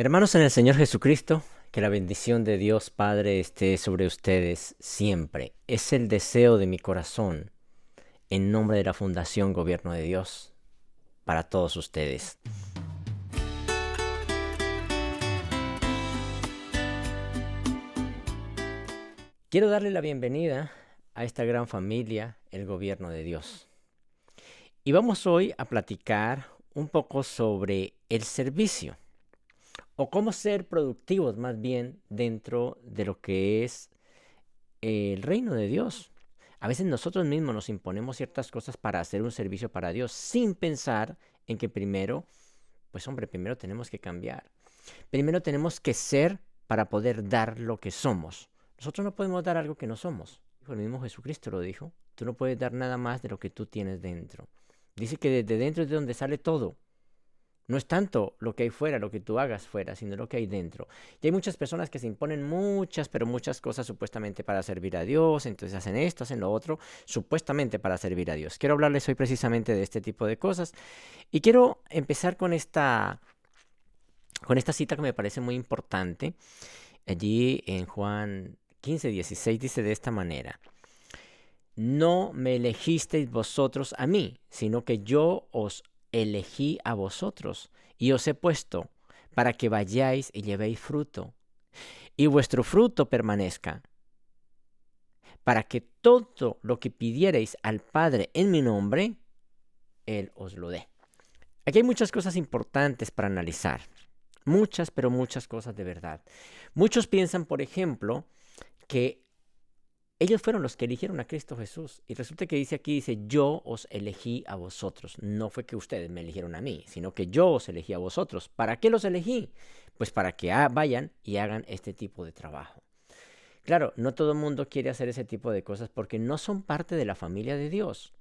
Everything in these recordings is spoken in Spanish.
Hermanos en el Señor Jesucristo, que la bendición de Dios Padre esté sobre ustedes siempre. Es el deseo de mi corazón, en nombre de la Fundación Gobierno de Dios, para todos ustedes. Quiero darle la bienvenida a esta gran familia, el Gobierno de Dios. Y vamos hoy a platicar un poco sobre el servicio, o cómo ser productivos más bien dentro de lo que es el reino de Dios. A veces nosotros mismos nos imponemos ciertas cosas para hacer un servicio para Dios sin pensar en que primero, primero tenemos que cambiar. Primero tenemos que ser para poder dar lo que somos. Nosotros no podemos dar algo que no somos. El mismo Jesucristo lo dijo. Tú no puedes dar nada más de lo que tú tienes dentro. Dice que desde dentro es de donde sale todo. No es tanto lo que hay fuera, lo que tú hagas fuera, sino lo que hay dentro. Y hay muchas personas que se imponen pero muchas cosas supuestamente para servir a Dios, entonces hacen esto, hacen lo otro, supuestamente para servir a Dios. Quiero hablarles hoy precisamente de este tipo de cosas y quiero empezar con esta cita que me parece muy importante. Allí en Juan 15:16 dice de esta manera: No me elegisteis vosotros a mí, sino que yo os elegí a vosotros, y os he puesto para que vayáis y llevéis fruto, y vuestro fruto permanezca, para que todo lo que pidiereis al Padre en mi nombre, Él os lo dé. Aquí hay muchas cosas importantes para analizar. Muchas, pero muchas cosas de verdad. Muchos piensan, por ejemplo, que ellos fueron los que eligieron a Cristo Jesús. Y resulta que dice, yo os elegí a vosotros. No fue que ustedes me eligieron a mí, sino que yo os elegí a vosotros. ¿Para qué los elegí? Pues para que vayan y hagan este tipo de trabajo. Claro, no todo el mundo quiere hacer ese tipo de cosas porque no son parte de la familia de Dios.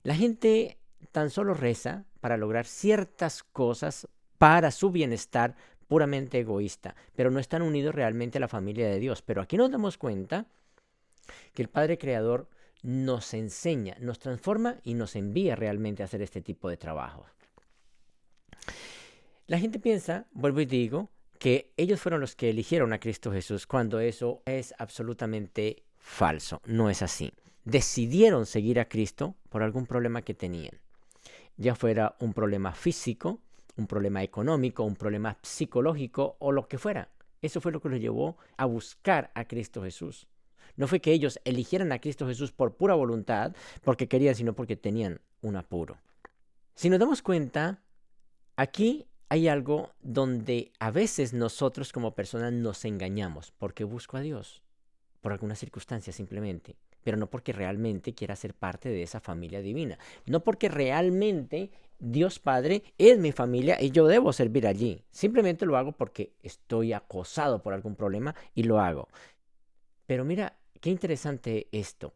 La gente tan solo reza para lograr ciertas cosas para su bienestar puramente egoísta, pero no están unidos realmente a la familia de Dios. Pero aquí nos damos cuenta que el Padre Creador nos enseña, nos transforma y nos envía realmente a hacer este tipo de trabajo. La gente piensa, vuelvo y digo, que ellos fueron los que eligieron a Cristo Jesús, cuando eso es absolutamente falso. No es así. Decidieron seguir a Cristo por algún problema que tenían, ya fuera un problema físico, un problema económico, un problema psicológico o lo que fuera. Eso fue lo que los llevó a buscar a Cristo Jesús. No fue que ellos eligieran a Cristo Jesús por pura voluntad, porque querían, sino porque tenían un apuro. Si nos damos cuenta, aquí hay algo donde a veces nosotros como personas nos engañamos. ¿Porque busco a Dios? Por alguna circunstancia simplemente, pero no porque realmente quiera ser parte de esa familia divina, no porque realmente Dios Padre es mi familia y yo debo servir allí. Simplemente lo hago porque estoy acosado por algún problema y lo hago. Pero mira, qué interesante esto.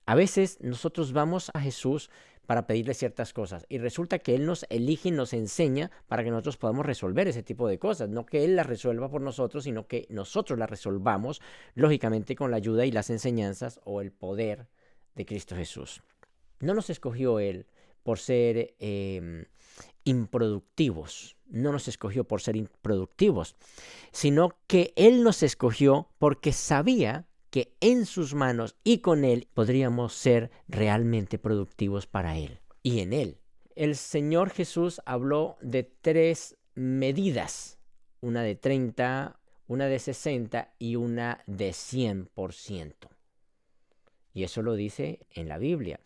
A veces nosotros vamos a Jesús para pedirle ciertas cosas y resulta que Él nos elige y nos enseña para que nosotros podamos resolver ese tipo de cosas. No que Él las resuelva por nosotros, sino que nosotros las resolvamos, lógicamente con la ayuda y las enseñanzas o el poder de Cristo Jesús. No nos escogió Él por ser improductivos, no nos escogió por ser improductivos, sino que Él nos escogió porque sabía que en sus manos y con Él podríamos ser realmente productivos para Él y en Él. El Señor Jesús habló de 3 medidas, una de 30, una de 60 y una de 100%. Y eso lo dice en la Biblia,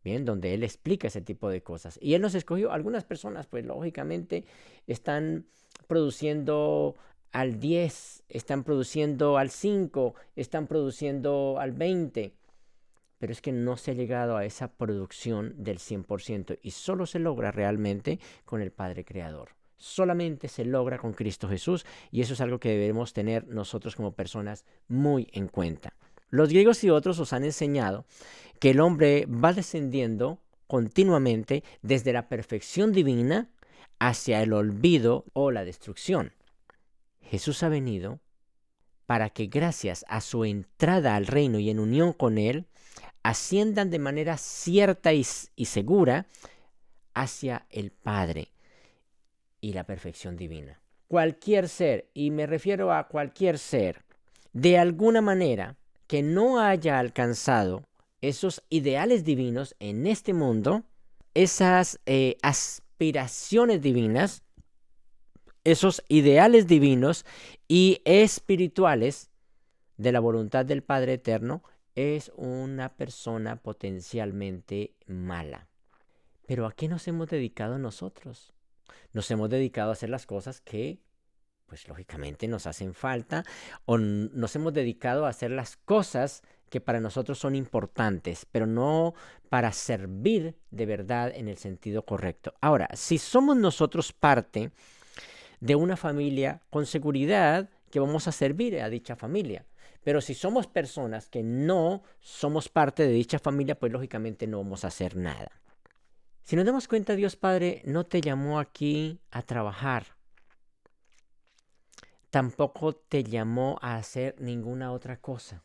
bien, donde Él explica ese tipo de cosas. Y Él nos escogió. Algunas personas, pues lógicamente, están produciendo al 10, están produciendo al 5, están produciendo al 20, pero es que no se ha llegado a esa producción del 100% y solo se logra realmente con el Padre Creador. Solamente se logra con Cristo Jesús y eso es algo que debemos tener nosotros como personas muy en cuenta. Los griegos y otros os han enseñado que el hombre va descendiendo continuamente desde la perfección divina hacia el olvido o la destrucción. Jesús ha venido para que gracias a su entrada al reino y en unión con Él, asciendan de manera cierta y segura hacia el Padre y la perfección divina. cualquier ser, y me refiero a cualquier ser, de alguna manera que no haya alcanzado esos ideales divinos en este mundo, esas aspiraciones divinas, esos ideales divinos y espirituales de la voluntad del Padre Eterno, es una persona potencialmente mala. Pero ¿a qué nos hemos dedicado nosotros? Nos hemos dedicado a hacer las cosas que, pues lógicamente nos hacen falta, o nos hemos dedicado a hacer las cosas que para nosotros son importantes, pero no para servir de verdad en el sentido correcto. Ahora, si somos nosotros parte de una familia, con seguridad que vamos a servir a dicha familia. Pero si somos personas que no somos parte de dicha familia, pues lógicamente no vamos a hacer nada. Si nos damos cuenta, Dios Padre no te llamó aquí a trabajar. Tampoco te llamó a hacer ninguna otra cosa.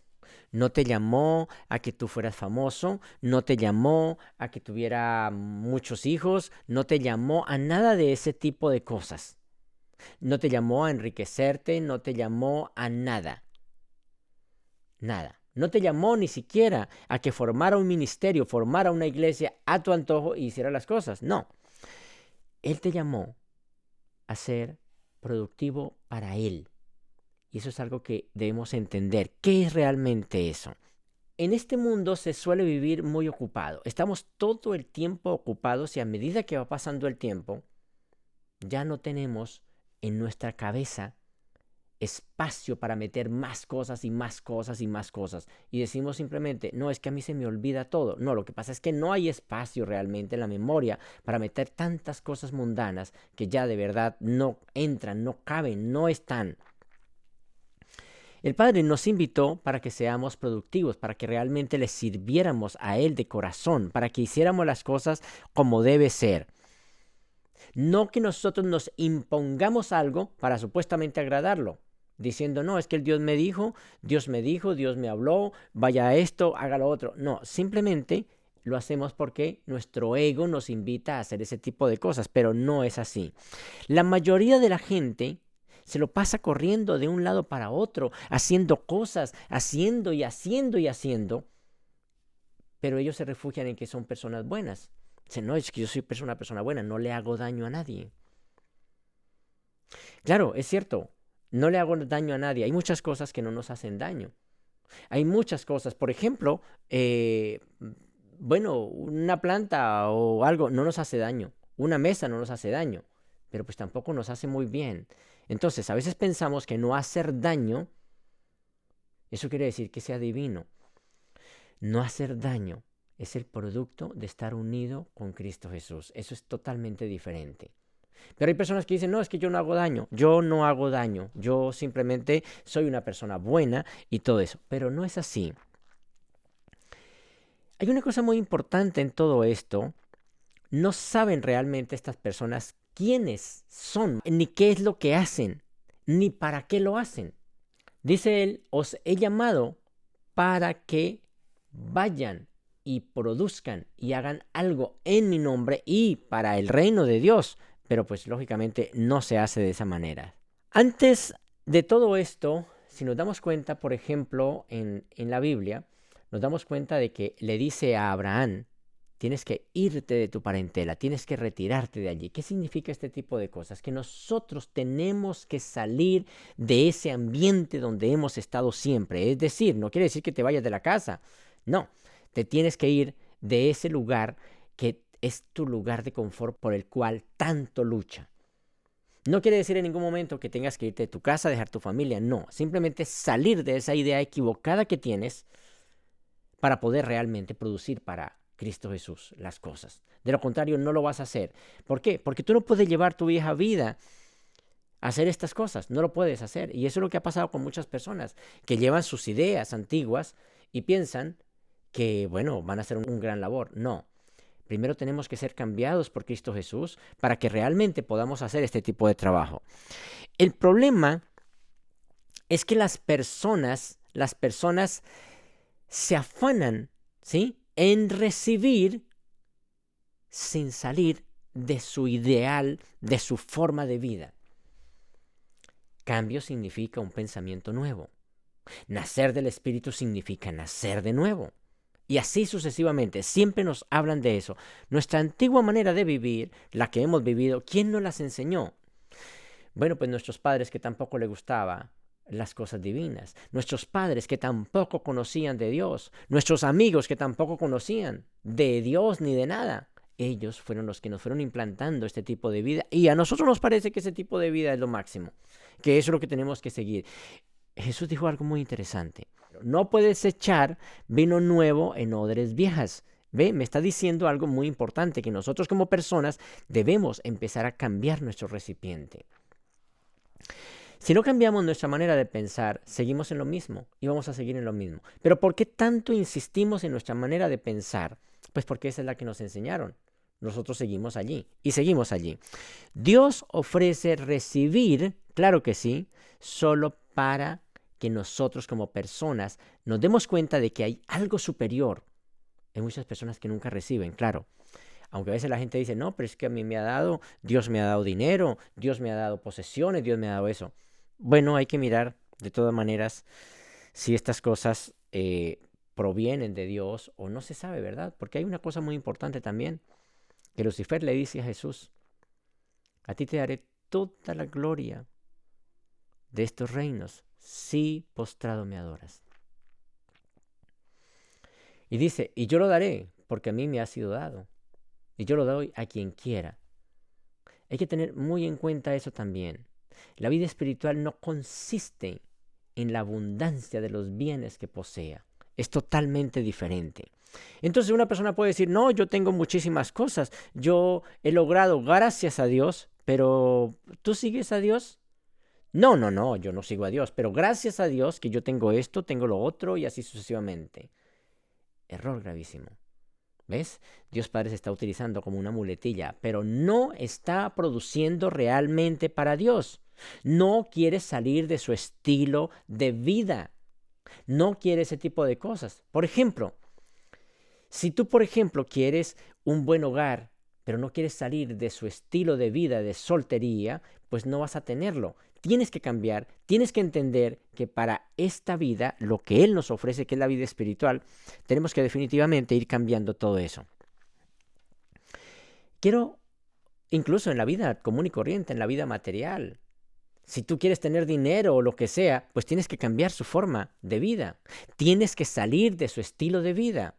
No te llamó a que tú fueras famoso, no te llamó a que tuviera muchos hijos, no te llamó a nada de ese tipo de cosas. No te llamó a enriquecerte, no te llamó a nada. Nada. No te llamó ni siquiera a que formara un ministerio, formara una iglesia a tu antojo y hiciera las cosas. No. Él te llamó a ser productivo para Él. Y eso es algo que debemos entender. ¿Qué es realmente eso? En este mundo se suele vivir muy ocupado. Estamos todo el tiempo ocupados y a medida que va pasando el tiempo, ya no tenemos en nuestra cabeza espacio para meter más cosas y más cosas y más cosas. Y decimos simplemente, no, es que a mí se me olvida todo. No, lo que pasa es que no hay espacio realmente en la memoria para meter tantas cosas mundanas que ya de verdad no entran, no caben, no están. El Padre nos invitó para que seamos productivos, para que realmente le sirviéramos a Él de corazón, para que hiciéramos las cosas como debe ser. No que nosotros nos impongamos algo para supuestamente agradarlo, diciendo, no, es que el Dios me dijo, Dios me habló, vaya a esto, haga lo otro. No, simplemente lo hacemos porque nuestro ego nos invita a hacer ese tipo de cosas, pero no es así. La mayoría de la gente se lo pasa corriendo de un lado para otro, haciendo cosas, haciendo y haciendo y haciendo, pero ellos se refugian en que son personas buenas. Dicen, no, es que yo soy una persona buena, no le hago daño a nadie. Claro, es cierto, no le hago daño a nadie. Hay muchas cosas que no nos hacen daño. Hay muchas cosas, por ejemplo, bueno, una planta o algo no nos hace daño. Una mesa no nos hace daño, pero pues tampoco nos hace muy bien. Entonces, a veces pensamos que no hacer daño, eso quiere decir que sea divino. No hacer daño es el producto de estar unido con Cristo Jesús. Eso es totalmente diferente. Pero hay personas que dicen, no, es que yo no hago daño. Yo no hago daño. Yo simplemente soy una persona buena y todo eso. Pero no es así. Hay una cosa muy importante en todo esto. No saben realmente estas personas quiénes son, ni qué es lo que hacen, ni para qué lo hacen. Dice él, os he llamado para que vayan y produzcan y hagan algo en mi nombre y para el reino de Dios. Pero pues lógicamente no se hace de esa manera. Antes de todo esto, si nos damos cuenta, por ejemplo, en la Biblia, nos damos cuenta de que le dice a Abraham, tienes que irte de tu parentela, tienes que retirarte de allí. ¿Qué significa este tipo de cosas? Que nosotros tenemos que salir de ese ambiente donde hemos estado siempre. Es decir, no quiere decir que te vayas de la casa. No, te tienes que ir de ese lugar que es tu lugar de confort por el cual tanto lucha. No quiere decir en ningún momento que tengas que irte de tu casa, dejar tu familia. No, simplemente salir de esa idea equivocada que tienes para poder realmente producir para Cristo Jesús las cosas. De lo contrario, no lo vas a hacer. ¿Por qué? Porque tú no puedes llevar tu vieja vida a hacer estas cosas. No lo puedes hacer. Y eso es lo que ha pasado con muchas personas que llevan sus ideas antiguas y piensan que, bueno, van a hacer un gran labor. No. Primero tenemos que ser cambiados por Cristo Jesús para que realmente podamos hacer este tipo de trabajo. El problema es que las personas se afanan, ¿sí?, en recibir sin salir de su ideal, de su forma de vida. Cambio significa un pensamiento nuevo. Nacer del Espíritu significa nacer de nuevo. Y así sucesivamente, siempre nos hablan de eso. Nuestra antigua manera de vivir, la que hemos vivido, ¿quién nos las enseñó? Bueno, pues nuestros padres que tampoco les gustaba las cosas divinas, nuestros padres que tampoco conocían de Dios, nuestros amigos que tampoco conocían de Dios ni de nada. Ellos fueron los que nos fueron implantando este tipo de vida y a nosotros nos parece que ese tipo de vida es lo máximo, que eso es lo que tenemos que seguir. Jesús dijo algo muy interesante. No puedes echar vino nuevo en odres viejas. Ve, me está diciendo algo muy importante, que nosotros como personas debemos empezar a cambiar nuestro recipiente. Si no cambiamos nuestra manera de pensar, seguimos en lo mismo y vamos a seguir en lo mismo. Pero ¿por qué tanto insistimos en nuestra manera de pensar? Pues porque esa es la que nos enseñaron. Nosotros seguimos allí y seguimos allí. Dios ofrece recibir, claro que sí, solo para que nosotros como personas nos demos cuenta de que hay algo superior. Hay muchas personas que nunca reciben, claro. Aunque a veces la gente dice, no, pero es que a mí me ha dado, Dios me ha dado dinero, Dios me ha dado posesiones, Dios me ha dado eso. Bueno, hay que mirar de todas maneras si estas cosas provienen de Dios o no se sabe, ¿verdad? Porque hay una cosa muy importante también, que Lucifer le dice a Jesús, a ti te daré toda la gloria de estos reinos, si postrado me adoras. Y dice, y yo lo daré, porque a mí me ha sido dado, y yo lo doy a quien quiera. Hay que tener muy en cuenta eso también. La vida espiritual no consiste en la abundancia de los bienes que posea. Es totalmente diferente. Entonces una persona puede decir, no, yo tengo muchísimas cosas, yo he logrado gracias a Dios, pero ¿tú sigues a Dios? No, yo no sigo a Dios, pero gracias a Dios que yo tengo esto, tengo lo otro y así sucesivamente. Error gravísimo. ¿Ves? Dios Padre se está utilizando como una muletilla, pero no está produciendo realmente para Dios. No quiere salir de su estilo de vida. No quiere ese tipo de cosas. Por ejemplo, si tú, por ejemplo, quieres un buen hogar, pero no quieres salir de su estilo de vida de soltería, pues no vas a tenerlo. Tienes que cambiar, tienes que entender que para esta vida, lo que Él nos ofrece, que es la vida espiritual, tenemos que definitivamente ir cambiando todo eso. Quiero, incluso en la vida común y corriente, en la vida material, si tú quieres tener dinero o lo que sea, pues tienes que cambiar su forma de vida. Tienes que salir de su estilo de vida.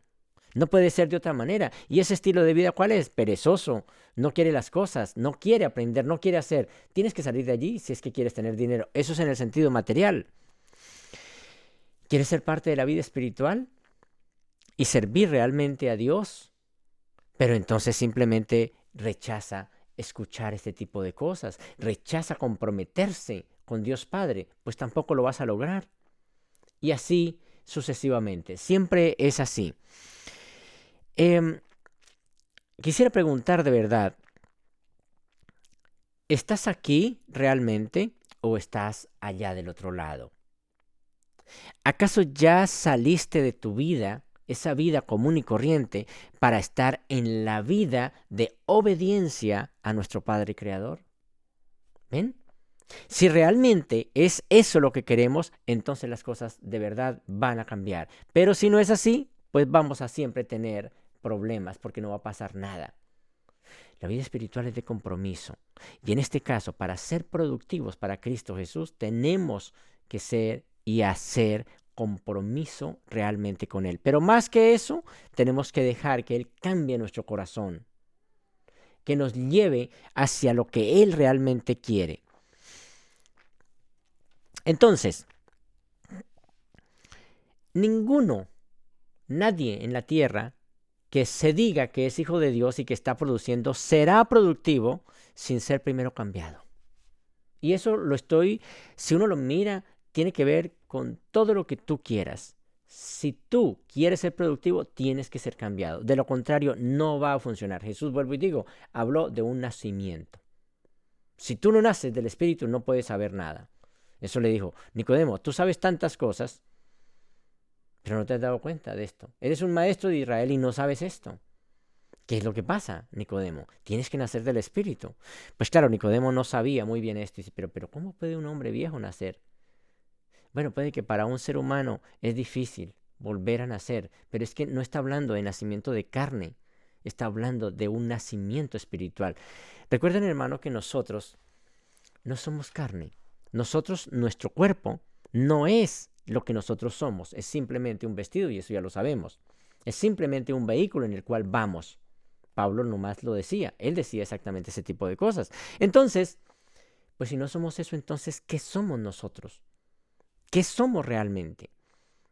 No puede ser de otra manera. ¿Y ese estilo de vida cuál es? Perezoso. No quiere las cosas, no quiere aprender, no quiere hacer. Tienes que salir de allí si es que quieres tener dinero. Eso es en el sentido material. ¿Quieres ser parte de la vida espiritual? Y servir realmente a Dios. Pero entonces simplemente rechaza escuchar este tipo de cosas. Rechaza comprometerse con Dios Padre. Pues tampoco lo vas a lograr. Y así sucesivamente. Siempre es así. Quisiera preguntar de verdad, ¿estás aquí realmente o estás allá del otro lado? ¿Acaso ya saliste de tu vida, esa vida común y corriente, para estar en la vida de obediencia a nuestro Padre Creador? ¿Ven? Si realmente es eso lo que queremos, entonces las cosas de verdad van a cambiar. Pero si no es así, pues vamos a siempre tener problemas porque no va a pasar nada. La vida espiritual es de compromiso. Y en este caso, para ser productivos para Cristo Jesús, tenemos que ser y hacer compromiso realmente con Él. Pero más que eso, tenemos que dejar que Él cambie nuestro corazón, que nos lleve hacia lo que Él realmente quiere. Entonces, nadie en la tierra que se diga que es hijo de Dios y que está produciendo, será productivo sin ser primero cambiado. Y eso si uno lo mira, tiene que ver con todo lo que tú quieras. Si tú quieres ser productivo, tienes que ser cambiado. De lo contrario, no va a funcionar. Jesús, vuelvo y digo, habló de un nacimiento. Si tú no naces del Espíritu, no puedes saber nada. Eso le dijo, Nicodemo, tú sabes tantas cosas, pero no te has dado cuenta de esto. Eres un maestro de Israel y no sabes esto. ¿Qué es lo que pasa, Nicodemo? Tienes que nacer del Espíritu. Pues claro, Nicodemo no sabía muy bien esto. Y dice, pero ¿cómo puede un hombre viejo nacer? Bueno, puede que para un ser humano es difícil volver a nacer, pero es que no está hablando de nacimiento de carne, está hablando de un nacimiento espiritual. Recuerden, hermano, que nosotros no somos carne. Nosotros, nuestro cuerpo, no es lo que nosotros somos, es simplemente un vestido y eso ya lo sabemos. Es simplemente un vehículo en el cual vamos. Pablo nomás lo decía, él decía exactamente ese tipo de cosas. Entonces, pues si no somos eso, entonces, ¿qué somos nosotros? ¿Qué somos realmente?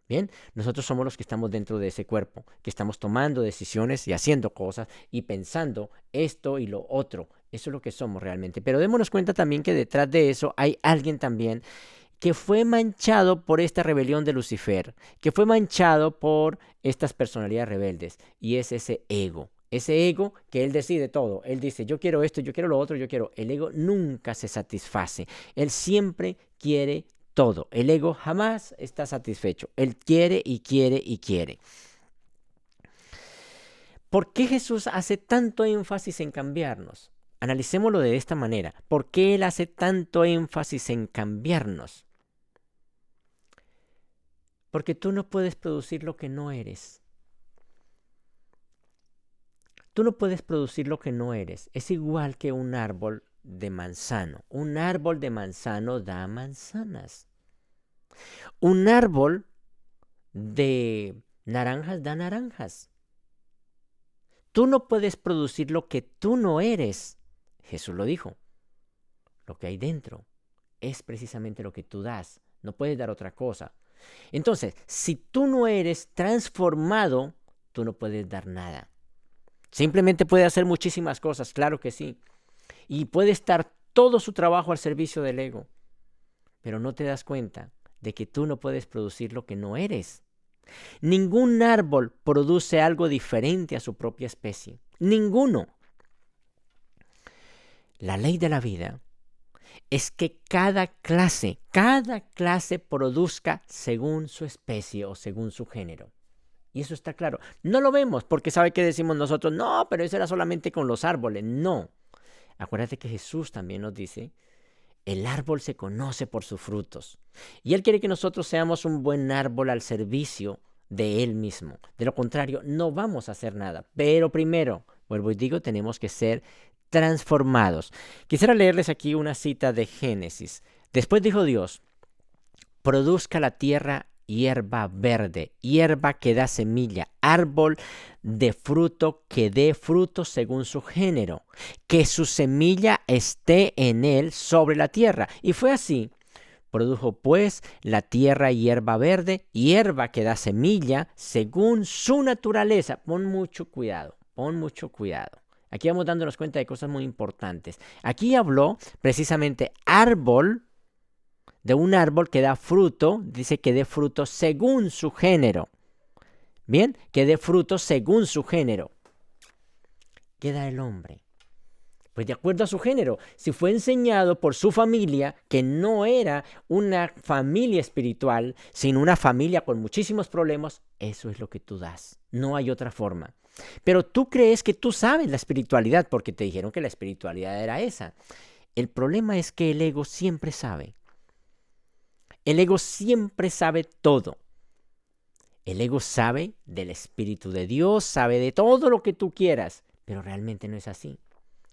Bien, nosotros somos los que estamos dentro de ese cuerpo, que estamos tomando decisiones y haciendo cosas y pensando esto y lo otro. Eso es lo que somos realmente. Pero démonos cuenta también que detrás de eso hay alguien también que fue manchado por esta rebelión de Lucifer, que fue manchado por estas personalidades rebeldes, y es ese ego. Ese ego que él decide todo. Él dice, yo quiero esto, yo quiero lo otro, yo quiero. El ego nunca se satisface. Él siempre quiere todo. El ego jamás está satisfecho. Él quiere y quiere y quiere. ¿Por qué Jesús hace tanto énfasis en cambiarnos? Analicémoslo de esta manera. ¿Por qué Él hace tanto énfasis en cambiarnos? Porque tú no puedes producir lo que no eres. Tú no puedes producir lo que no eres. Es igual que un árbol de manzano. Un árbol de manzano da manzanas. Un árbol de naranjas da naranjas. Tú no puedes producir lo que tú no eres. Jesús lo dijo. Lo que hay dentro es precisamente lo que tú das. No puedes dar otra cosa. Entonces, si tú no eres transformado, tú no puedes dar nada. Simplemente puede hacer muchísimas cosas, claro que sí. Y puede estar todo su trabajo al servicio del ego. Pero no te das cuenta de que tú no puedes producir lo que no eres. Ningún árbol produce algo diferente a su propia especie. Ninguno. La ley de la vida es que cada clase produzca según su especie o según su género. Y eso está claro. No lo vemos porque ¿sabe qué decimos nosotros? No, pero eso era solamente con los árboles. No. Acuérdate que Jesús también nos dice, el árbol se conoce por sus frutos. Y Él quiere que nosotros seamos un buen árbol al servicio de Él mismo. De lo contrario, no vamos a hacer nada. Pero primero, vuelvo y digo, tenemos que ser transformados. Quisiera leerles aquí una cita de Génesis. Después dijo Dios, produzca la tierra hierba verde, hierba que da semilla, árbol de fruto que dé fruto según su género, que su semilla esté en él sobre la tierra. Y fue así. Produjo pues la tierra hierba verde, hierba que da semilla según su naturaleza. Pon mucho cuidado, pon mucho cuidado. Aquí vamos dándonos cuenta de cosas muy importantes. Aquí habló precisamente árbol, de un árbol que da fruto, dice que dé fruto según su género. Bien, que dé fruto según su género. ¿Qué da el hombre? Pues de acuerdo a su género. Si fue enseñado por su familia, que no era una familia espiritual, sino una familia con muchísimos problemas, eso es lo que tú das. No hay otra forma. Pero tú crees que tú sabes la espiritualidad porque te dijeron que la espiritualidad era esa. El problema es que el ego siempre sabe. El ego siempre sabe todo. El ego sabe del Espíritu de Dios, sabe de todo lo que tú quieras, pero realmente no es así.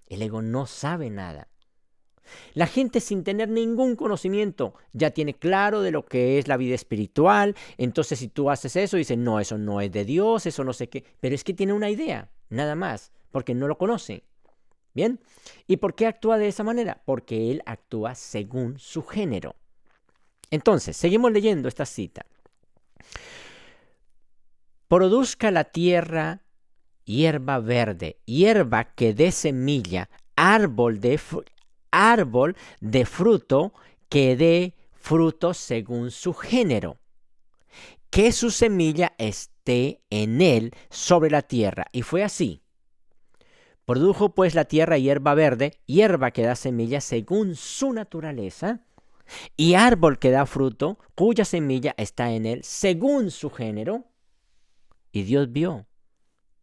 El ego no sabe nada. La gente sin tener ningún conocimiento ya tiene claro de lo que es la vida espiritual. Entonces si tú haces eso, dicen, no, eso no es de Dios, eso no sé qué. Pero es que tiene una idea, nada más, porque no lo conoce. ¿Bien? ¿Y por qué actúa de esa manera? Porque él actúa según su género. Entonces, seguimos leyendo esta cita. Produzca la tierra hierba verde, hierba que dé semilla, árbol de fruto que dé fruto según su género, que su semilla esté en él sobre la tierra. Y fue así. Produjo pues la tierra hierba verde, hierba que da semilla según su naturaleza, y árbol que da fruto, cuya semilla está en él según su género. Y Dios vio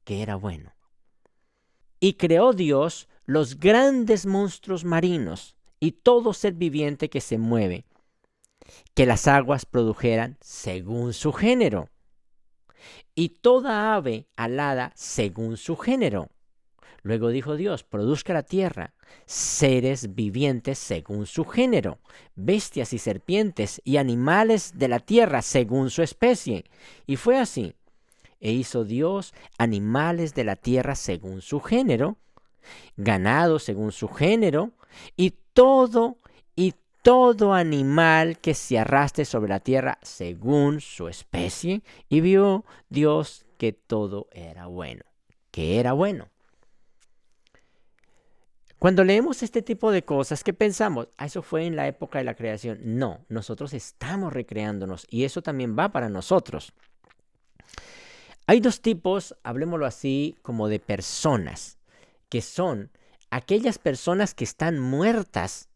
que era bueno. Y creó Dios los grandes monstruos marinos y todo ser viviente que se mueve, que las aguas produjeran según su género, y toda ave alada según su género. Luego dijo Dios, produzca la tierra seres vivientes según su género, bestias y serpientes y animales de la tierra según su especie. Y fue así. E hizo Dios animales de la tierra según su género, ganado según su género, y todo animal que se arrastre sobre la tierra según su especie. Y vio Dios que todo era bueno, que era bueno. Cuando leemos este tipo de cosas, ¿qué pensamos? Eso fue en la época de la creación. No, nosotros estamos recreándonos y eso también va para nosotros. Hay dos tipos, hablemoslo así, como de personas, que son aquellas personas que están muertas.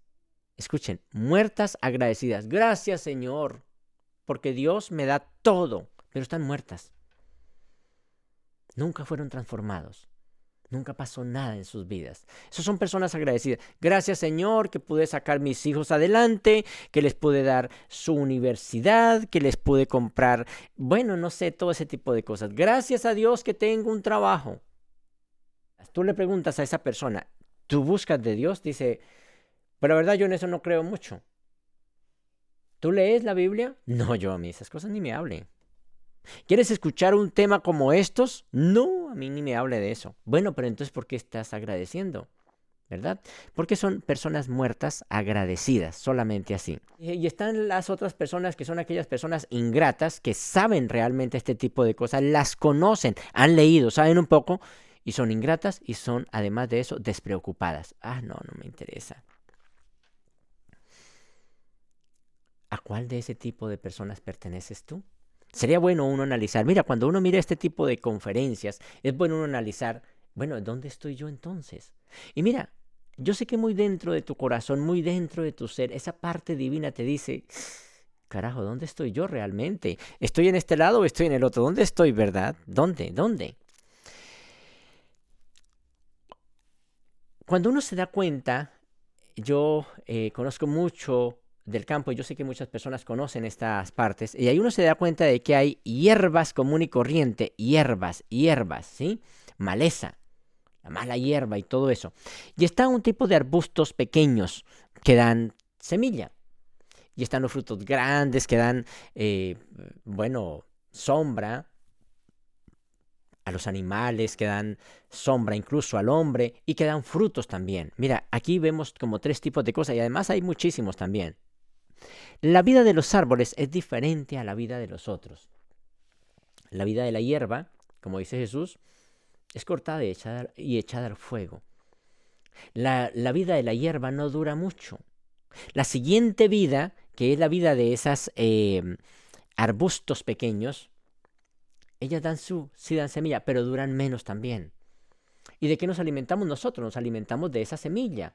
Escuchen, muertas agradecidas. Gracias, Señor, porque Dios me da todo, pero están muertas. Nunca fueron transformados. Nunca pasó nada en sus vidas. Esas son personas agradecidas. Gracias, Señor, que pude sacar mis hijos adelante, que les pude dar su universidad, que les pude comprar, bueno, no sé, todo ese tipo de cosas. Gracias a Dios que tengo un trabajo. Tú le preguntas a esa persona, ¿tú buscas de Dios? Dice, pero la verdad yo en eso no creo mucho. ¿Tú lees la Biblia? No, yo a mí esas cosas ni me hablen. ¿Quieres escuchar un tema como estos? No, a mí ni me hable de eso. Bueno, pero entonces, ¿por qué estás agradeciendo? ¿Verdad? Porque son personas muertas agradecidas, solamente así. Y están las otras personas que son aquellas personas ingratas que saben realmente este tipo de cosas, las conocen, han leído, saben un poco y son ingratas y son además de eso despreocupadas. No me interesa. ¿A cuál de ese tipo de personas perteneces tú? Sería bueno uno analizar, mira, cuando uno mira este tipo de conferencias, es bueno uno analizar, bueno, ¿dónde estoy yo entonces? Y mira, yo sé que muy dentro de tu corazón, muy dentro de tu ser, esa parte divina te dice, carajo, ¿dónde estoy yo realmente? ¿Estoy en este lado o estoy en el otro? ¿Dónde estoy, verdad? ¿Dónde? Cuando uno se da cuenta, yo conozco mucho del campo, yo sé que muchas personas conocen estas partes, y ahí uno se da cuenta de que hay hierbas común y corriente, hierbas, ¿sí? Maleza, la mala hierba y todo eso. Y está un tipo de arbustos pequeños que dan semilla. Y están los frutos grandes que dan, sombra a los animales, que dan sombra incluso al hombre y que dan frutos también. Mira, aquí vemos como 3 tipos de cosas y además hay muchísimos también. La vida de los árboles es diferente a la vida de los otros. La vida de la hierba, como dice Jesús, es cortada y echada al fuego. La vida de la hierba no dura mucho. La siguiente vida, que es la vida de esas arbustos pequeños, ellas sí dan semilla, pero duran menos también. ¿Y de qué nos alimentamos nosotros? Nos alimentamos de esa semilla.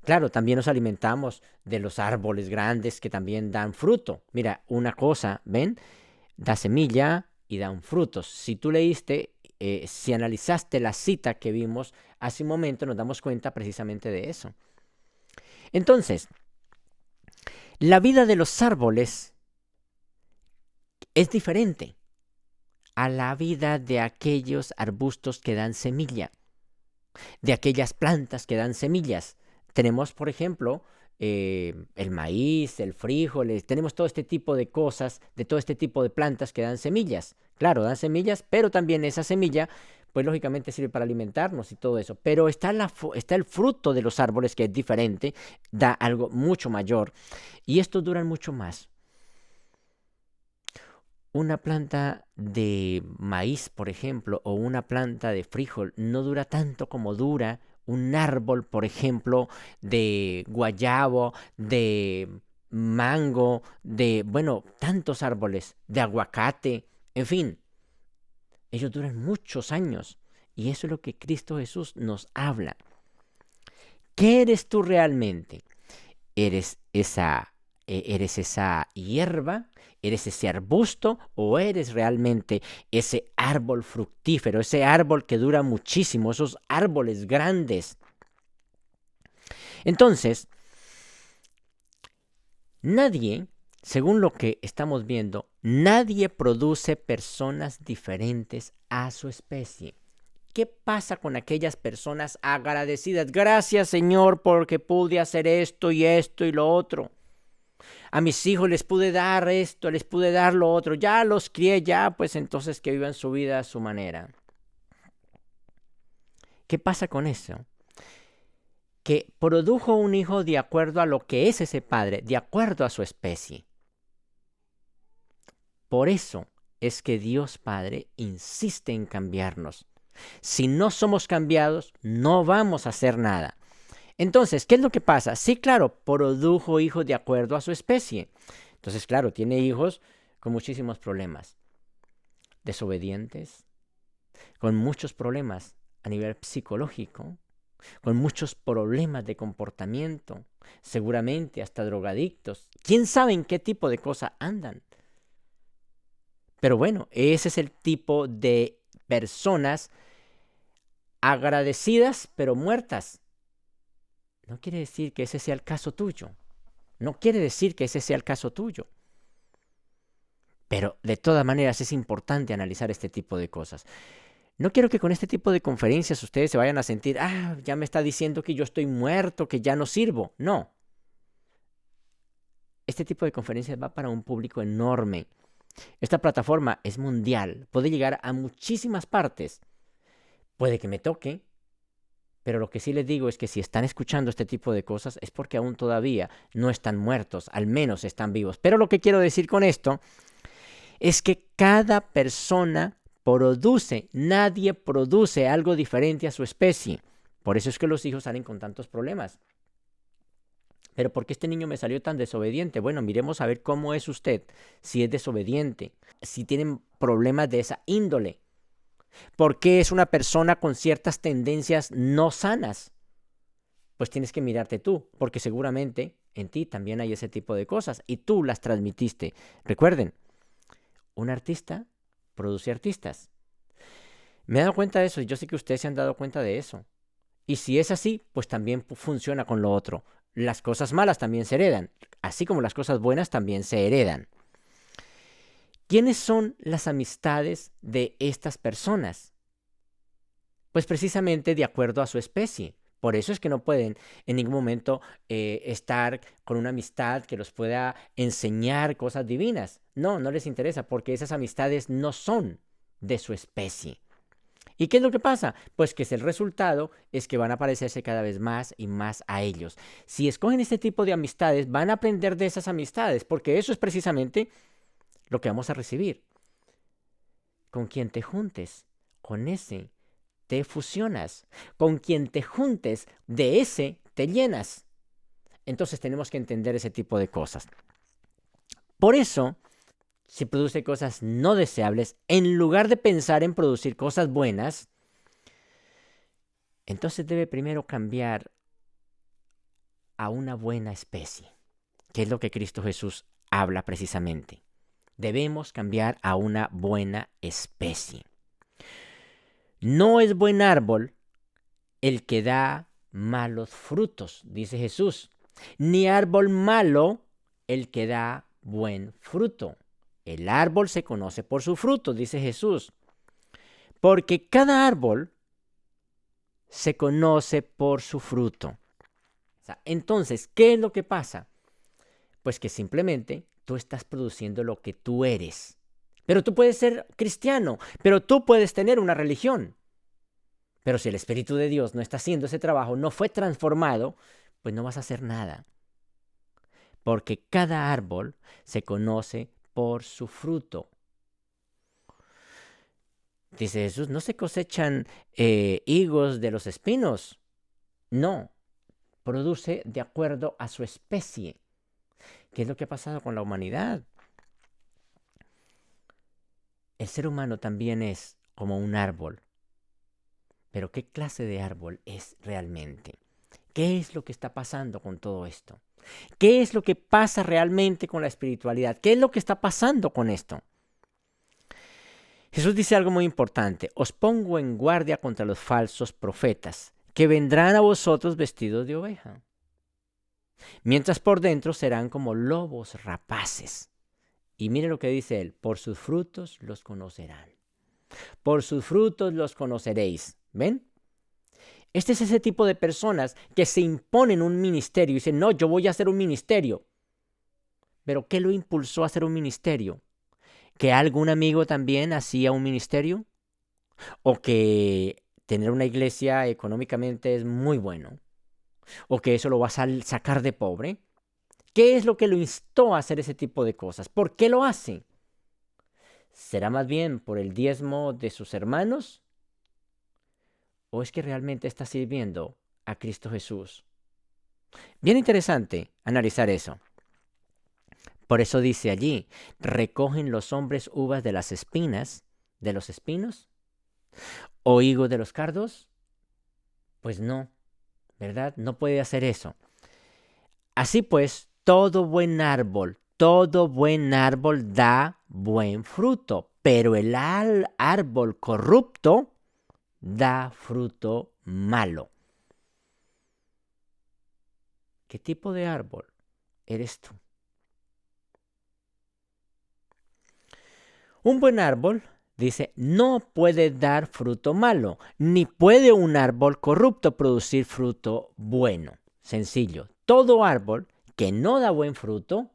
Claro, también nos alimentamos de los árboles grandes que también dan fruto. Mira, una cosa, ¿ven? Da semilla y dan frutos. Si tú leíste, si analizaste la cita que vimos hace un momento, nos damos cuenta precisamente de eso. Entonces, la vida de los árboles es diferente a la vida de aquellos arbustos que dan semilla, de aquellas plantas que dan semillas. Tenemos, por ejemplo, el maíz, el frijol, tenemos todo este tipo de cosas, de todo este tipo de plantas que dan semillas. Claro, dan semillas, pero también esa semilla, pues lógicamente sirve para alimentarnos y todo eso. Pero está el fruto de los árboles que es diferente, da algo mucho mayor y estos duran mucho más. Una planta de maíz, por ejemplo, o una planta de frijol no dura tanto como dura un árbol, por ejemplo, de guayabo, de mango, de, tantos árboles, de aguacate, en fin, ellos duran muchos años. Y eso es lo que Cristo Jesús nos habla. ¿Qué eres tú realmente? ¿Eres ¿Eres esa hierba? ¿Eres ese arbusto? ¿O eres realmente ese árbol fructífero, ese árbol que dura muchísimo, esos árboles grandes? Entonces, nadie, según lo que estamos viendo, nadie produce personas diferentes a su especie. ¿Qué pasa con aquellas personas agradecidas? Gracias, Señor, porque pude hacer esto y lo otro. A mis hijos les pude dar esto, les pude dar lo otro. Ya los crié, ya, pues entonces que vivan su vida a su manera. ¿Qué pasa con eso? Que produjo un hijo de acuerdo a lo que es ese padre, de acuerdo a su especie. Por eso es que Dios Padre insiste en cambiarnos. Si no somos cambiados, no vamos a hacer nada. Entonces, ¿qué es lo que pasa? Sí, claro, produjo hijos de acuerdo a su especie. Entonces, claro, tiene hijos con muchísimos problemas. Desobedientes, con muchos problemas a nivel psicológico, con muchos problemas de comportamiento, seguramente hasta drogadictos. ¿Quién sabe en qué tipo de cosas andan? Pero bueno, ese es el tipo de personas agradecidas pero muertas. No quiere decir que ese sea el caso tuyo. No quiere decir que ese sea el caso tuyo. Pero de todas maneras es importante analizar este tipo de cosas. No quiero que con este tipo de conferencias ustedes se vayan a sentir, ya me está diciendo que yo estoy muerto, que ya no sirvo. No. Este tipo de conferencias va para un público enorme. Esta plataforma es mundial, puede llegar a muchísimas partes. Puede que me toque, pero lo que sí les digo es que si están escuchando este tipo de cosas es porque aún todavía no están muertos, al menos están vivos. Pero lo que quiero decir con esto es que cada persona produce, nadie produce algo diferente a su especie. Por eso es que los hijos salen con tantos problemas. Pero ¿por qué este niño me salió tan desobediente? Bueno, miremos a ver cómo es usted, si es desobediente, si tienen problemas de esa índole. ¿Por qué es una persona con ciertas tendencias no sanas? Pues tienes que mirarte tú, porque seguramente en ti también hay ese tipo de cosas y tú las transmitiste. Recuerden, un artista produce artistas. Me he dado cuenta de eso y yo sé que ustedes se han dado cuenta de eso. Y si es así, pues también funciona con lo otro. Las cosas malas también se heredan, así como las cosas buenas también se heredan. ¿Quiénes son las amistades de estas personas? Pues precisamente de acuerdo a su especie. Por eso es que no pueden en ningún momento estar con una amistad que los pueda enseñar cosas divinas. No, no les interesa porque esas amistades no son de su especie. ¿Y qué es lo que pasa? Pues que el resultado es que van a parecerse cada vez más y más a ellos. Si escogen este tipo de amistades, van a aprender de esas amistades, porque eso es precisamente lo que vamos a recibir. Con quien te juntes, con ese te fusionas. Con quien te juntes, de ese te llenas. Entonces tenemos que entender ese tipo de cosas. Por eso, si produce cosas no deseables, en lugar de pensar en producir cosas buenas, entonces debe primero cambiar a una buena especie, que es lo que Cristo Jesús habla precisamente. Debemos cambiar a una buena especie. No es buen árbol el que da malos frutos, dice Jesús, ni árbol malo el que da buen fruto. El árbol se conoce por su fruto, dice Jesús, porque cada árbol se conoce por su fruto. Entonces, ¿qué es lo que pasa? Pues que simplemente tú estás produciendo lo que tú eres. Pero tú puedes ser cristiano, pero tú puedes tener una religión. Pero si el Espíritu de Dios no está haciendo ese trabajo, no fue transformado, pues no vas a hacer nada. Porque cada árbol se conoce por su fruto. Dice Jesús, no se cosechan higos de los espinos. No, produce de acuerdo a su especie. ¿Qué es lo que ha pasado con la humanidad? El ser humano también es como un árbol. Pero ¿qué clase de árbol es realmente? ¿Qué es lo que está pasando con todo esto? ¿Qué es lo que pasa realmente con la espiritualidad? ¿Qué es lo que está pasando con esto? Jesús dice algo muy importante. Os pongo en guardia contra los falsos profetas, que vendrán a vosotros vestidos de oveja, mientras por dentro serán como lobos rapaces. Y mire lo que dice él, por sus frutos los conocerán. Por sus frutos los conoceréis. ¿Ven? Este es ese tipo de personas que se imponen un ministerio y dicen, no, yo voy a hacer un ministerio. ¿Pero qué lo impulsó a hacer un ministerio? ¿Que algún amigo también hacía un ministerio? ¿O que tener una iglesia económicamente es muy bueno? ¿O que eso lo vas a sacar de pobre? ¿Qué es lo que lo instó a hacer ese tipo de cosas? ¿Por qué lo hace? ¿Será más bien por el diezmo de sus hermanos? ¿O es que realmente está sirviendo a Cristo Jesús? Bien interesante analizar eso. Por eso dice allí, ¿recogen los hombres uvas de las espinas, de los espinos? ¿O higos de los cardos? Pues no, ¿verdad? No puede hacer eso. Así pues, todo buen árbol da buen fruto, pero el árbol corrupto da fruto malo. ¿Qué tipo de árbol eres tú? Un buen árbol, dice, no puede dar fruto malo, ni puede un árbol corrupto producir fruto bueno. Sencillo, todo árbol que no da buen fruto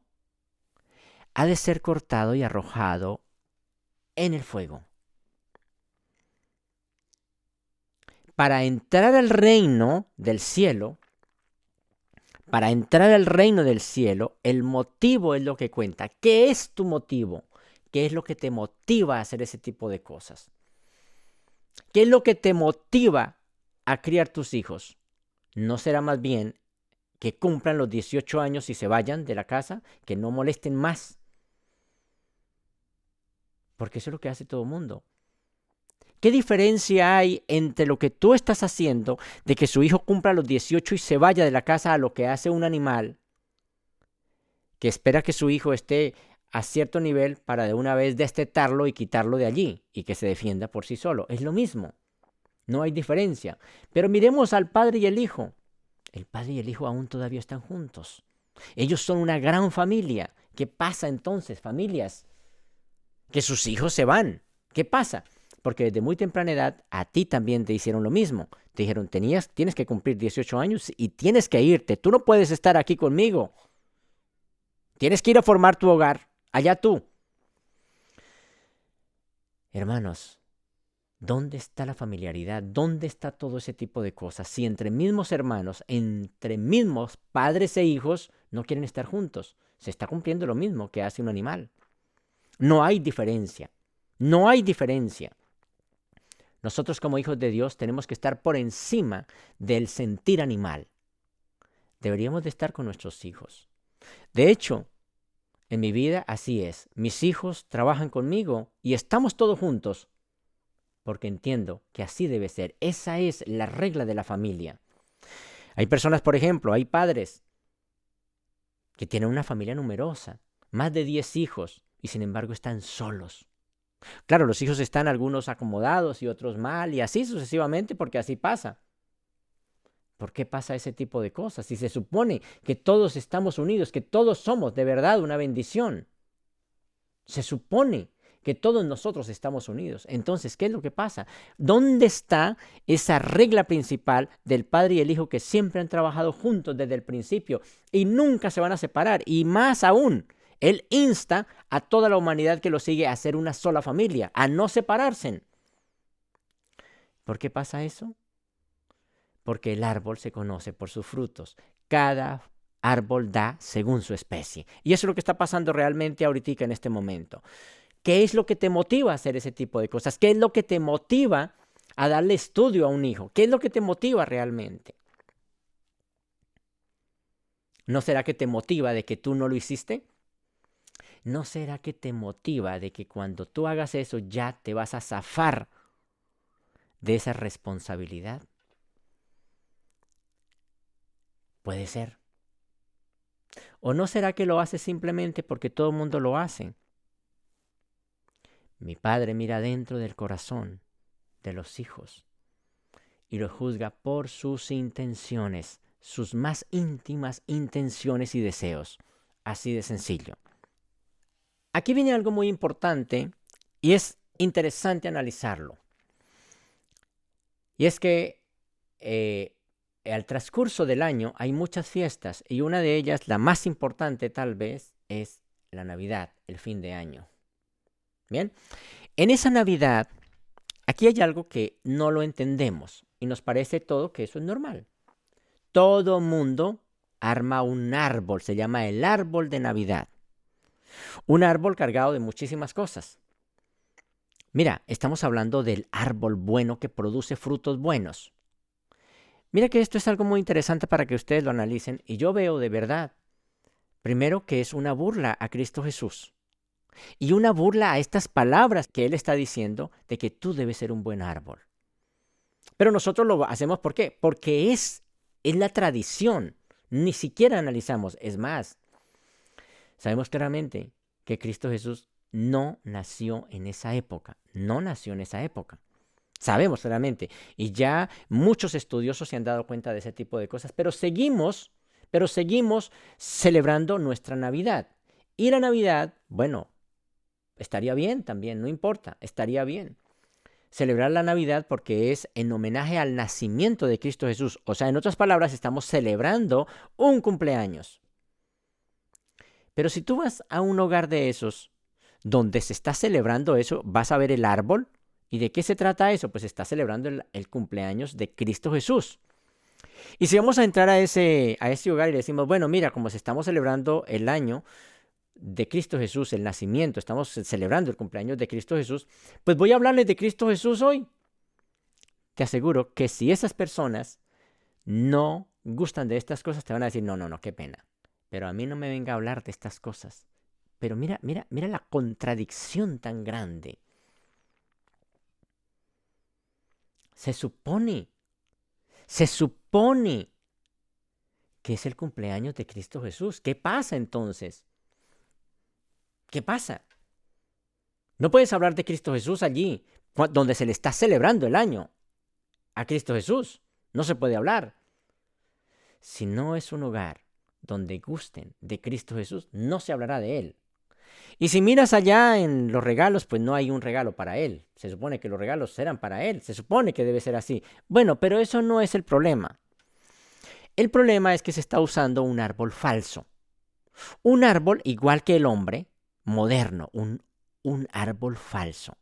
ha de ser cortado y arrojado en el fuego. Para entrar al reino del cielo, el motivo es lo que cuenta. ¿Qué es tu motivo? ¿Qué es lo que te motiva a hacer ese tipo de cosas? ¿Qué es lo que te motiva a criar tus hijos? ¿No será más bien que cumplan los 18 años y se vayan de la casa, que no molesten más? Porque eso es lo que hace todo el mundo. ¿Qué diferencia hay entre lo que tú estás haciendo de que su hijo cumpla los 18 y se vaya de la casa a lo que hace un animal que espera que su hijo esté a cierto nivel para de una vez destetarlo y quitarlo de allí y que se defienda por sí solo? Es lo mismo, no hay diferencia. Pero miremos al padre y el hijo. El padre y el hijo aún todavía están juntos. Ellos son una gran familia. ¿Qué pasa entonces, familias? Que sus hijos se van. ¿Qué pasa? Porque desde muy temprana edad a ti también te hicieron lo mismo. Te dijeron, tienes que cumplir 18 años y tienes que irte. Tú no puedes estar aquí conmigo. Tienes que ir a formar tu hogar. Allá tú. Hermanos, ¿dónde está la familiaridad? ¿Dónde está todo ese tipo de cosas? Si entre mismos hermanos, entre mismos padres e hijos, no quieren estar juntos. Se está cumpliendo lo mismo que hace un animal. No hay diferencia. No hay diferencia. Nosotros como hijos de Dios tenemos que estar por encima del sentir animal. Deberíamos de estar con nuestros hijos. De hecho, en mi vida así es. Mis hijos trabajan conmigo y estamos todos juntos porque entiendo que así debe ser. Esa es la regla de la familia. Hay personas, por ejemplo, hay padres que tienen una familia numerosa, más de 10 hijos, y sin embargo están solos. Claro, los hijos están algunos acomodados y otros mal, y así sucesivamente, porque así pasa. ¿Por qué pasa ese tipo de cosas? Si se supone que todos estamos unidos, que todos somos de verdad una bendición. Se supone que todos nosotros estamos unidos. Entonces, ¿qué es lo que pasa? ¿Dónde está esa regla principal del padre y el hijo que siempre han trabajado juntos desde el principio y nunca se van a separar? Y más aún, él insta a toda la humanidad que lo sigue a ser una sola familia, a no separarse. ¿Por qué pasa eso? Porque el árbol se conoce por sus frutos. Cada árbol da según su especie. Y eso es lo que está pasando realmente ahorita en este momento. ¿Qué es lo que te motiva a hacer ese tipo de cosas? ¿Qué es lo que te motiva a darle estudio a un hijo? ¿Qué es lo que te motiva realmente? ¿No será que te motiva de que tú no lo hiciste? ¿No será que te motiva de que cuando tú hagas eso ya te vas a zafar de esa responsabilidad? Puede ser. ¿O no será que lo hace simplemente porque todo el mundo lo hace? Mi Padre mira dentro del corazón de los hijos y los juzga por sus intenciones, sus más íntimas intenciones y deseos. Así de sencillo. Aquí viene algo muy importante y es interesante analizarlo. Y es que al transcurso del año hay muchas fiestas y una de ellas, la más importante tal vez, es la Navidad, el fin de año. Bien, en esa Navidad, aquí hay algo que no lo entendemos y nos parece todo que eso es normal. Todo mundo arma un árbol, se llama el árbol de Navidad. Un árbol cargado de muchísimas cosas. Mira, estamos hablando del árbol bueno que produce frutos buenos. Mira que esto es algo muy interesante para que ustedes lo analicen y yo veo de verdad, primero que es una burla a Cristo Jesús y una burla a estas palabras que Él está diciendo de que tú debes ser un buen árbol. Pero nosotros lo hacemos ¿por qué? Porque es la tradición, ni siquiera analizamos. Es más, sabemos claramente que Cristo Jesús no nació en esa época, no nació en esa época. Sabemos claramente, y ya muchos estudiosos se han dado cuenta de ese tipo de cosas, pero seguimos celebrando nuestra Navidad. Y la Navidad, bueno, estaría bien también, no importa, estaría bien. Celebrar la Navidad porque es en homenaje al nacimiento de Cristo Jesús. O sea, en otras palabras, estamos celebrando un cumpleaños. Pero si tú vas a un hogar de esos, donde se está celebrando eso, vas a ver el árbol. ¿Y de qué se trata eso? Pues está celebrando el cumpleaños de Cristo Jesús. Y si vamos a entrar a ese hogar y le decimos, bueno, mira, como si estamos celebrando el año de Cristo Jesús, el nacimiento, estamos celebrando el cumpleaños de Cristo Jesús, pues voy a hablarles de Cristo Jesús hoy. Te aseguro que si esas personas no gustan de estas cosas, te van a decir, no, qué pena. Pero a mí no me venga a hablar de estas cosas. Pero mira la contradicción tan grande. Se supone que es el cumpleaños de Cristo Jesús. ¿Qué pasa entonces? ¿Qué pasa? No puedes hablar de Cristo Jesús allí, donde se le está celebrando el año a Cristo Jesús. No se puede hablar. Si no es un hogar donde gusten de Cristo Jesús, no se hablará de Él. Y si miras allá en los regalos, pues no hay un regalo para Él. Se supone que los regalos serán para Él. Se supone que debe ser así. Bueno, pero eso no es el problema. El problema es que se está usando un árbol falso. Un árbol igual que el hombre, moderno, un árbol falso.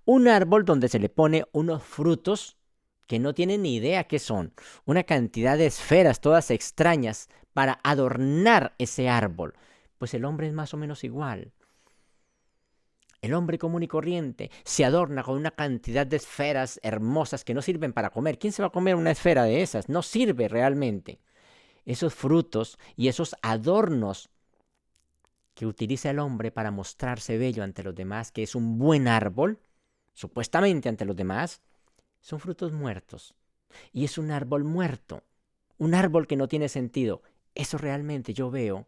Un árbol donde se le pone unos frutos que no tienen ni idea qué son. Una cantidad de esferas todas extrañas para adornar ese árbol. Pues el hombre es más o menos igual. El hombre común y corriente se adorna con una cantidad de esferas hermosas que no sirven para comer. ¿Quién se va a comer una esfera de esas? No sirve realmente. Esos frutos y esos adornos que utiliza el hombre para mostrarse bello ante los demás, que es un buen árbol, supuestamente ante los demás, son frutos muertos. Y es un árbol muerto, un árbol que no tiene sentido. Eso realmente yo veo,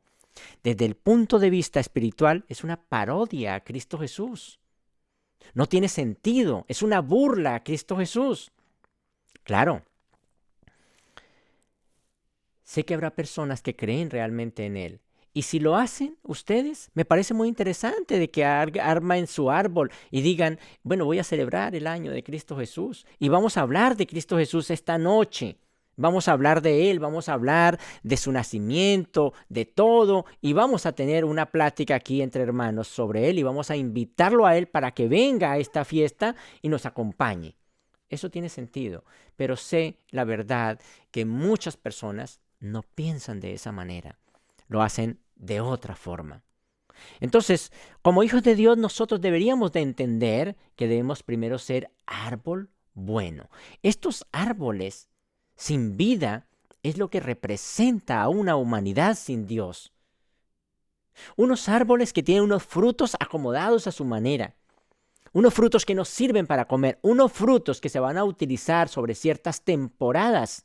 desde el punto de vista espiritual, es una parodia a Cristo Jesús. No tiene sentido, es una burla a Cristo Jesús. Claro, sé que habrá personas que creen realmente en Él. Y si lo hacen ustedes, me parece muy interesante de que armen su árbol y digan, bueno, voy a celebrar el año de Cristo Jesús y vamos a hablar de Cristo Jesús esta noche. Vamos a hablar de Él, vamos a hablar de su nacimiento, de todo, y vamos a tener una plática aquí entre hermanos sobre Él y vamos a invitarlo a Él para que venga a esta fiesta y nos acompañe. Eso tiene sentido, pero sé la verdad que muchas personas no piensan de esa manera, lo hacen de otra forma. Entonces, como hijos de Dios, nosotros deberíamos de entender que debemos primero ser árbol bueno. Estos árboles sin vida es lo que representa a una humanidad sin Dios. Unos árboles que tienen unos frutos acomodados a su manera. Unos frutos que nos sirven para comer. Unos frutos que se van a utilizar sobre ciertas temporadas.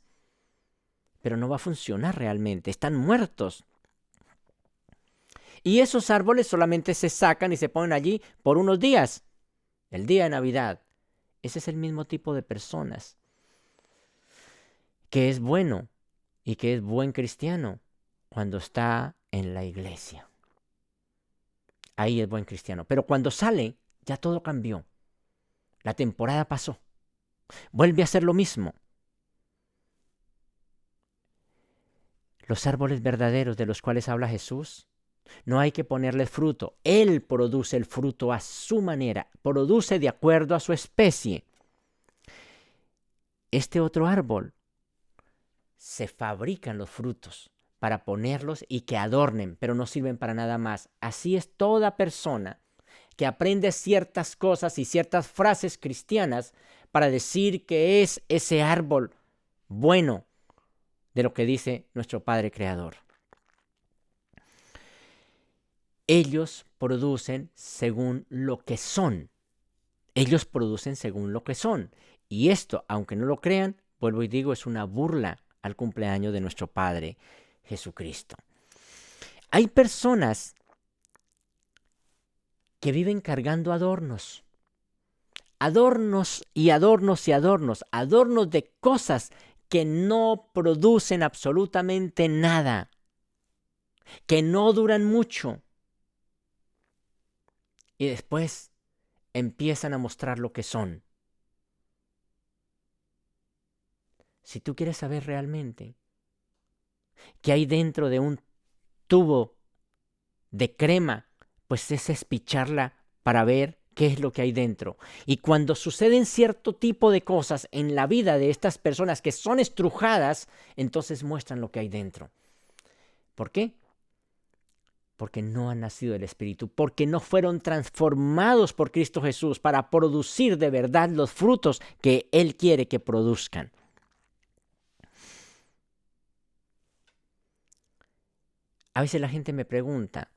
pero no va a funcionar realmente, están muertos. Y esos árboles solamente se sacan y se ponen allí por unos días, el día de Navidad. Ese es el mismo tipo de personas que es bueno y que es buen cristiano cuando está en la iglesia. Ahí es buen cristiano. Pero cuando sale, ya todo cambió. La temporada pasó. Vuelve a ser lo mismo. Los árboles verdaderos de los cuales habla Jesús, no hay que ponerles fruto. Él produce el fruto a su manera, produce de acuerdo a su especie. Este otro árbol, se fabrican los frutos para ponerlos y que adornen, pero no sirven para nada más. Así es toda persona que aprende ciertas cosas y ciertas frases cristianas para decir que es ese árbol bueno de lo que dice nuestro Padre Creador. Ellos producen según lo que son. Ellos producen según lo que son. Y esto, aunque no lo crean, vuelvo y digo, es una burla al cumpleaños de nuestro Padre Jesucristo. Hay personas que viven cargando adornos. Adornos y adornos y adornos. Adornos de cosas que no producen absolutamente nada. Que no duran mucho. Y después empiezan a mostrar lo que son. Si tú quieres saber realmente qué hay dentro de un tubo de crema, pues es espicharla para ver qué es lo que hay dentro. Y cuando suceden cierto tipo de cosas en la vida de estas personas que son estrujadas, entonces muestran lo que hay dentro. ¿Por qué? Porque no han nacido del Espíritu, porque no fueron transformados por Cristo Jesús para producir de verdad los frutos que Él quiere que produzcan. A veces la gente me pregunta,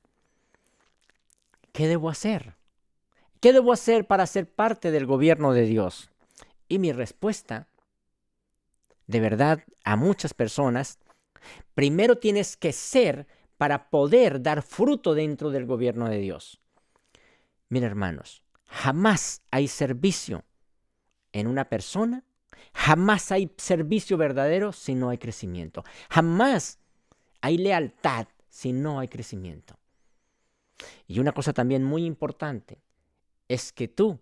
¿qué debo hacer? ¿Qué debo hacer para ser parte del gobierno de Dios? Y mi respuesta, de verdad, a muchas personas, primero tienes que ser para poder dar fruto dentro del gobierno de Dios. Mira, hermanos, jamás hay servicio en una persona, jamás hay servicio verdadero si no hay crecimiento. Jamás hay lealtad si no hay crecimiento. Y una cosa también muy importante es que tú,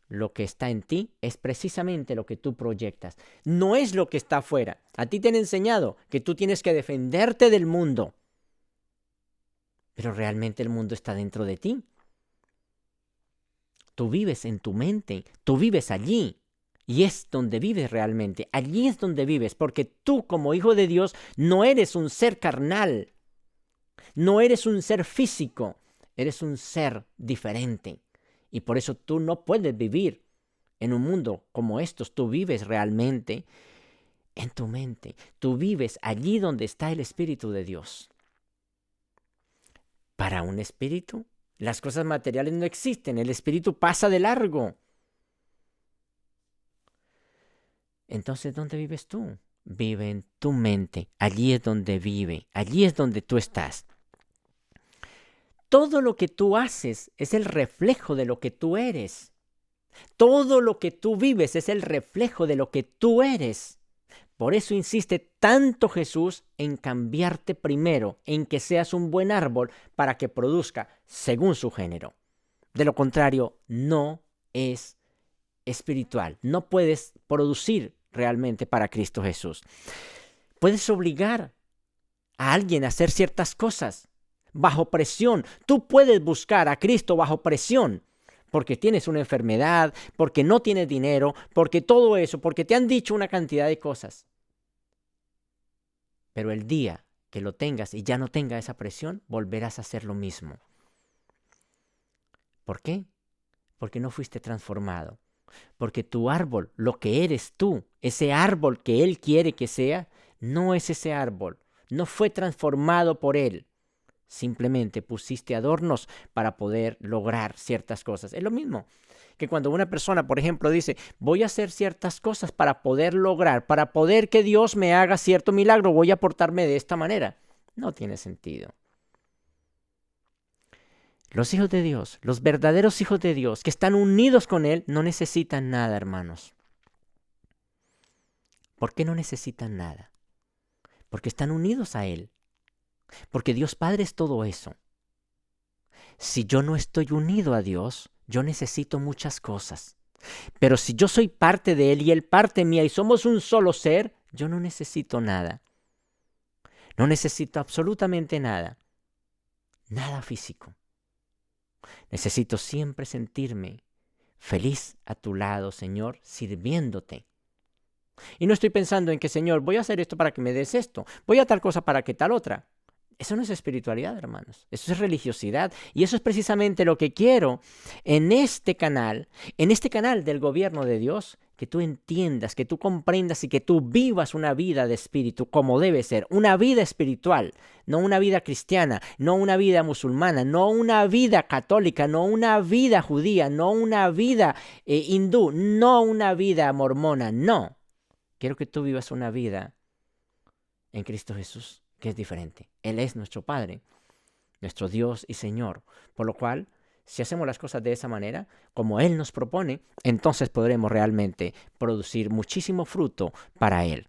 lo que está en ti es precisamente lo que tú proyectas. No es lo que está afuera. A ti te han enseñado que tú tienes que defenderte del mundo. Pero realmente el mundo está dentro de ti. Tú vives en tu mente. Tú vives allí. Y es donde vives realmente. Allí es donde vives. Porque tú como hijo de Dios no eres un ser carnal. No eres un ser físico. Eres un ser diferente. Y por eso tú no puedes vivir en un mundo como estos. Tú vives realmente en tu mente. Tú vives allí donde está el Espíritu de Dios. Para un espíritu, las cosas materiales no existen. El espíritu pasa de largo. Entonces, ¿dónde vives tú? Vive en tu mente. Allí es donde vive. Allí es donde tú estás. Todo lo que tú haces es el reflejo de lo que tú eres. Todo lo que tú vives es el reflejo de lo que tú eres. Por eso insiste tanto Jesús en cambiarte primero, en que seas un buen árbol para que produzca según su género. De lo contrario, no es espiritual. No puedes producir realmente para Cristo Jesús. Puedes obligar a alguien a hacer ciertas cosas bajo presión. Tú puedes buscar a Cristo bajo presión. Porque tienes una enfermedad, porque no tienes dinero, porque todo eso, porque te han dicho una cantidad de cosas. Pero el día que lo tengas y ya no tenga esa presión, volverás a hacer lo mismo. ¿Por qué? Porque no fuiste transformado. Porque tu árbol, lo que eres tú, ese árbol que Él quiere que sea, no es ese árbol. No fue transformado por Él, Simplemente pusiste adornos para poder lograr ciertas cosas. Es lo mismo que cuando una persona, por ejemplo, dice, voy a hacer ciertas cosas para poder lograr, para poder que Dios me haga cierto milagro, voy a portarme de esta manera. No tiene sentido. Los hijos de Dios, los verdaderos hijos de Dios, que están unidos con Él, no necesitan nada, hermanos. ¿Por qué no necesitan nada? Porque están unidos a Él. Porque Dios Padre es todo eso. Si yo no estoy unido a Dios, yo necesito muchas cosas. Pero si yo soy parte de Él y Él parte mía y somos un solo ser, yo no necesito nada. No necesito absolutamente nada. Nada físico. Necesito siempre sentirme feliz a tu lado, Señor, sirviéndote. Y no estoy pensando en que, Señor, voy a hacer esto para que me des esto. Voy a tal cosa para que tal otra. Eso no es espiritualidad, hermanos. Eso es religiosidad. Y eso es precisamente lo que quiero en este canal del gobierno de Dios, que tú entiendas, que tú comprendas y que tú vivas una vida de espíritu como debe ser. Una vida espiritual, no una vida cristiana, no una vida musulmana, no una vida católica, no una vida judía, no una vida hindú, no una vida mormona, no. Quiero que tú vivas una vida en Cristo Jesús, que es diferente. Él es nuestro Padre, nuestro Dios y Señor. Por lo cual, si hacemos las cosas de esa manera, como Él nos propone, entonces podremos realmente producir muchísimo fruto para Él.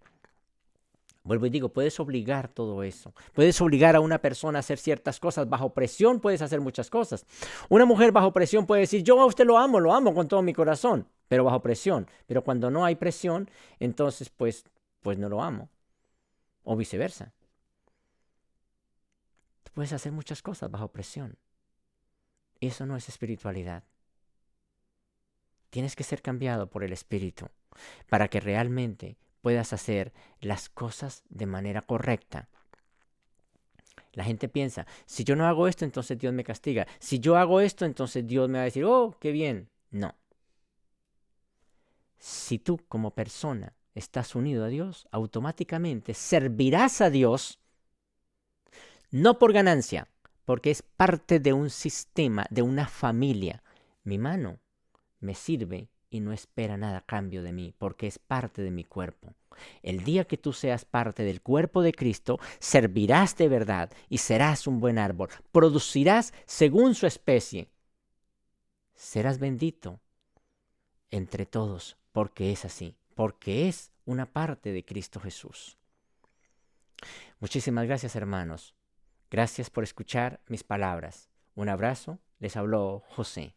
Vuelvo y digo, puedes obligar todo eso. Puedes obligar a una persona a hacer ciertas cosas. Bajo presión puedes hacer muchas cosas. Una mujer bajo presión puede decir, yo a usted lo amo con todo mi corazón, pero bajo presión. Pero cuando no hay presión, entonces pues no lo amo. O viceversa. Tú puedes hacer muchas cosas bajo presión. Eso no es espiritualidad. Tienes que ser cambiado por el Espíritu para que realmente puedas hacer las cosas de manera correcta. La gente piensa, si yo no hago esto, entonces Dios me castiga. Si yo hago esto, entonces Dios me va a decir, oh, qué bien. No. Si tú como persona estás unido a Dios, automáticamente servirás a Dios, no por ganancia, porque es parte de un sistema, de una familia. Mi mano me sirve y no espera nada a cambio de mí, porque es parte de mi cuerpo. El día que tú seas parte del cuerpo de Cristo, servirás de verdad y serás un buen árbol. Producirás según su especie. Serás bendito entre todos, porque es así, porque es una parte de Cristo Jesús. Muchísimas gracias, hermanos. Gracias por escuchar mis palabras. Un abrazo. Les habló José.